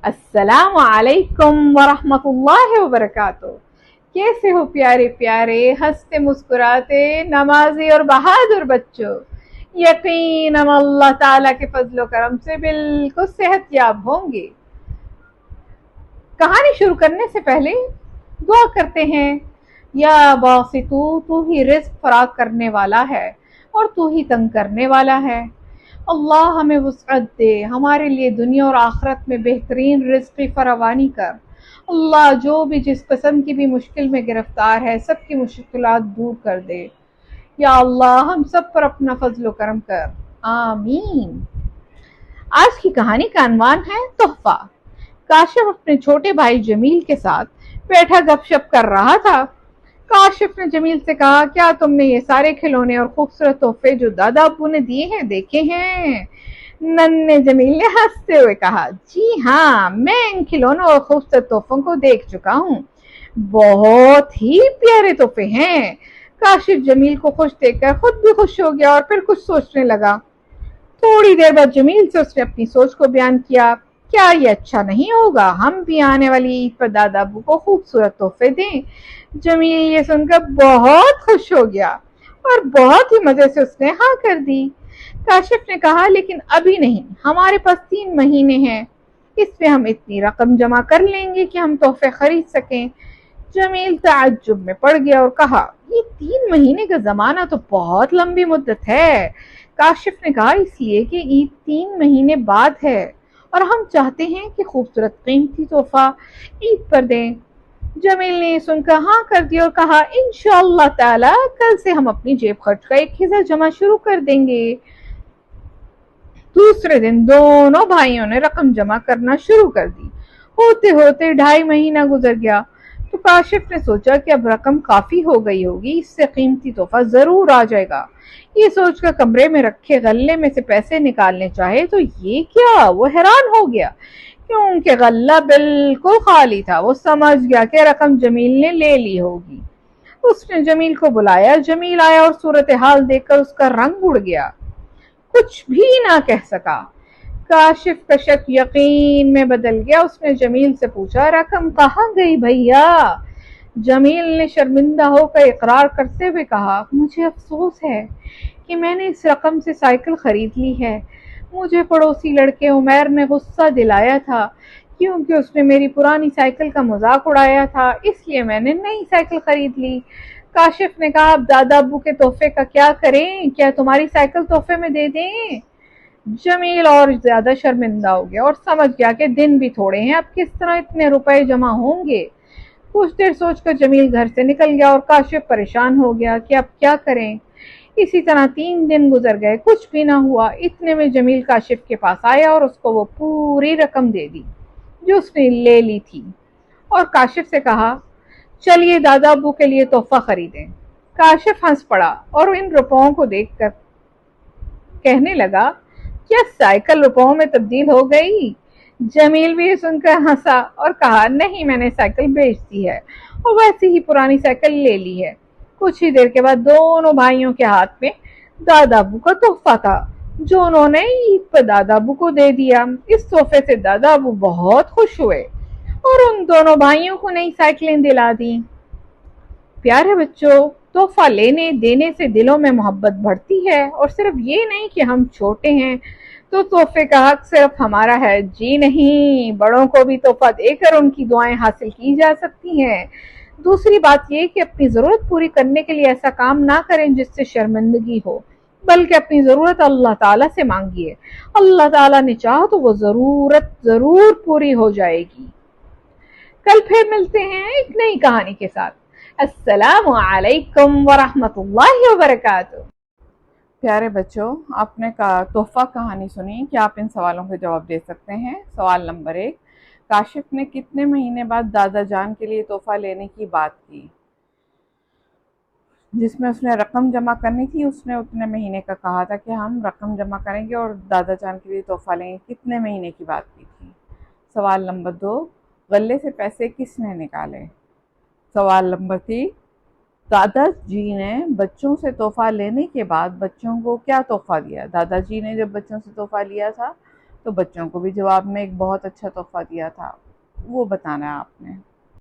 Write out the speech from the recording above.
अस्सलाम वालेकुम वरहमतुल्लाहि वबरकातुह। कैसे हो प्यारे प्यारे हंसते मुस्कुराते नमाजी और बहादुर बच्चों। यकीन हम अल्लाह ताला के फजलो करम से बिल्कुल सेहतयाब होंगे। कहानी शुरू करने से पहले दुआ करते हैं। या बासितू, तू ही रिस्क फराग करने वाला है और तू ही तंग करने वाला है। अल्लाह हमें वुसअत दे, हमारे लिए दुनिया और आखिरत में बेहतरीन रिज़्क़ की फरावानी कर। अल्लाह जो भी जिस किस्म की भी मुश्किल में गिरफ्तार है सबकी मुश्किलात दूर कर दे। या अल्लाह हम सब पर अपना फजलो करम कर, आमीन। आज की कहानी का अनवान है तोहफा। काशिफ अपने छोटे भाई जमील के साथ बैठा गपशप कर रहा था। काशिफ ने जमील से कहा, क्या तुमने ये सारे खिलौने और खूबसूरत तोहफे जो दादा अब्बू ने दिए हैं देखे हैं? नन्हे जमील ने हंसते हुए कहा, जी हाँ, मैं इन खिलौनों और खूबसूरत तोहफों को देख चुका हूँ। बहुत ही प्यारे तोहफे हैं। काशिफ जमील को खुश देखकर खुद भी खुश हो गया और फिर कुछ सोचने लगा। थोड़ी देर बाद जमील से उसने अपनी सोच को बयान किया। क्या ये अच्छा नहीं होगा हम भी आने वाली ईद पर दादा अब्बू को खूबसूरत तोहफे दें? जमील ये सुनकर बहुत खुश हो गया और बहुत ही मजे से उसने हाँ कर दी। काशिफ ने कहा, लेकिन अभी नहीं, हमारे पास 3 महीने हैं, इसमें हम इतनी रकम जमा कर लेंगे कि हम तोहफे खरीद सकें। जमील ताज्जुब में पड़ गया और कहा, ये 3 महीने का जमाना तो बहुत लंबी मुद्दत है। काशिफ ने कहा, इसलिए कि ईद 3 महीने बाद है और हम चाहते हैं कि खूबसूरत कीमती तोहफा ईद पर दें। जमील ने सुनकर हाँ कर दिया और कहा, इंशाअल्लाह ताला कल से हम अपनी जेब खर्च का एक हिस्सा जमा शुरू कर देंगे। दूसरे दिन दोनों भाइयों ने रकम जमा करना शुरू कर दी। होते होते 2.5 महीना गुजर गया तो काशिफ ने सोचा कि अब रकम काफी हो गई होगी, इससे कीमती तोहफा जरूर आ जाएगा। ये सोचकर कमरे में रखे गल्ले में से पैसे निकालने चाहे तो ये क्या, वो हैरान हो गया क्योंकि गल्ला बिल्कुल खाली था। वो समझ गया कि रकम जमील ने ले ली होगी। उसने जमील को बुलाया। जमील आया और सूरत हाल देखकर उसका रंग उड़ गया, कुछ भी ना कह सका। काशिफ का शक यकीन में बदल गया। उसने जमील से पूछा, रकम कहाँ गई भैया? जमील ने शर्मिंदा होकर इकरार करते हुए कहा, मुझे अफसोस है कि मैंने इस रकम से साइकिल खरीद ली है। मुझे पड़ोसी लड़के उमैर ने गुस्सा दिलाया था क्योंकि उसने मेरी पुरानी साइकिल का मजाक उड़ाया था, इसलिए मैंने नई साइकिल खरीद ली। काशिफ ने कहा, अब दादा अब्बू के तोहफे का क्या करें? क्या तुम्हारी साइकिल तोहफे में दे दें? जमील और ज्यादा शर्मिंदा हो गया और समझ गया कि दिन भी थोड़े हैं, अब किस तरह इतने रुपए जमा होंगे। कुछ देर सोचकर जमील घर से निकल गया और काशिफ परेशान हो गया कि अब क्या करें। इसी तरह 3 दिन गुजर गए, कुछ भी ना हुआ। इतने में जमील काशिफ के पास आया और उसको वो पूरी रकम दे दी जो उसने ले ली थी और काशिफ से कहा, चलिए दादा अब्बू के लिए तोहफा खरीदें। काशिफ हंस पड़ा और इन रुपयों को देखकर कहने लगा, क्या साइकिल रुपयों में तब्दील हो गई? जमील भी सुनकर हंसा और कहा, नहीं, मैंने साइकिल बेच दी है और वैसे ही पुरानी साइकिल ले ली है। कुछ ही देर के बाद दोनों भाइयों के हाथ में दादा अब्बू का तोहफा था जो उन्होंने ईद पर दादा अब्बू को दे दिया। इस तोहफे से दादा अब्बू बहुत खुश हुए और उन दोनों भाइयों को नई साइकिलें दिला दी। प्यारे बच्चों, तोहफा लेने देने से दिलों में मोहब्बत बढ़ती है और सिर्फ ये नहीं कि हम छोटे हैं तो तोहफे का हक सिर्फ हमारा है। जी नहीं, बड़ों को भी तोहफा देकर उनकी दुआएं हासिल की जा सकती हैं। दूसरी बात यह कि अपनी जरूरत पूरी करने के लिए ऐसा काम ना करें जिससे शर्मिंदगी हो, बल्कि अपनी जरूरत अल्लाह ताला से मांगिए। अल्लाह ताला ने चाहा तो वो जरूरत जरूर पूरी हो जाएगी। कल फिर मिलते हैं एक नई कहानी के साथ। अस्सलामु अलैकुम वरहमतुल्लाहि वबरकातुह। प्यारे बच्चों, आपने तोहफा कहानी सुनी। क्या आप इन सवालों के जवाब दे सकते हैं? सवाल नंबर 1, काशिफ ने कितने महीने बाद दादा जान के लिए तोहफा लेने की बात की? जिसमें उसने रकम जमा करनी थी, उसने उतने महीने का कहा था कि हम रकम जमा करेंगे और दादा जान के लिए तोहफा लेंगे। कितने महीने की बात की थी? सवाल नंबर 2, गले से पैसे किसने निकाले? सवाल नंबर 3, दादाजी ने बच्चों से तोहफा लेने के बाद बच्चों को क्या तोहफा दिया? दादाजी ने जब बच्चों से तोहफा लिया था تو بچوں کو بھی جواب میں ایک بہت اچھا تحفہ دیا تھا، وہ بتانا ہے آپ نے۔